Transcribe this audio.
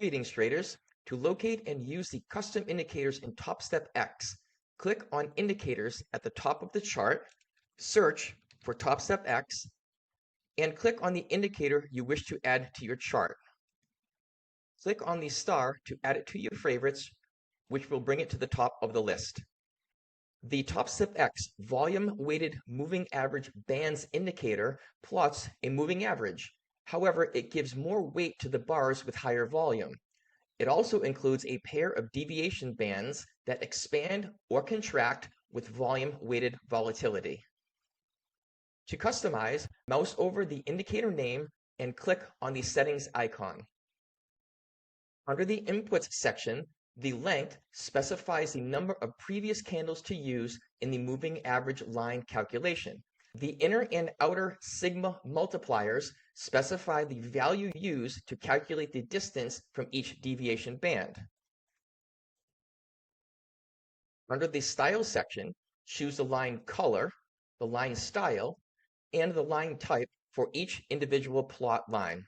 Greetings traders. To locate and use the custom indicators in TopstepX, click on Indicators at the top of the chart, search for TopstepX, and click on the indicator you wish to add to your chart. Click on the star to add it to your favorites, which will bring it to the top of the list. The TopstepX volume-weighted moving average bands indicator plots a moving average. However, it gives more weight to the bars with higher volume. It also includes a pair of deviation bands that expand or contract with volume-weighted volatility. To customize, mouse over the indicator name and click on the settings icon. Under the Inputs section, the length specifies the number of previous candles to use in the moving average line calculation. The inner and outer sigma multipliers specify the value used to calculate the distance from each deviation band. Under the Style section, choose the line color, the line style, and the line type for each individual plot line.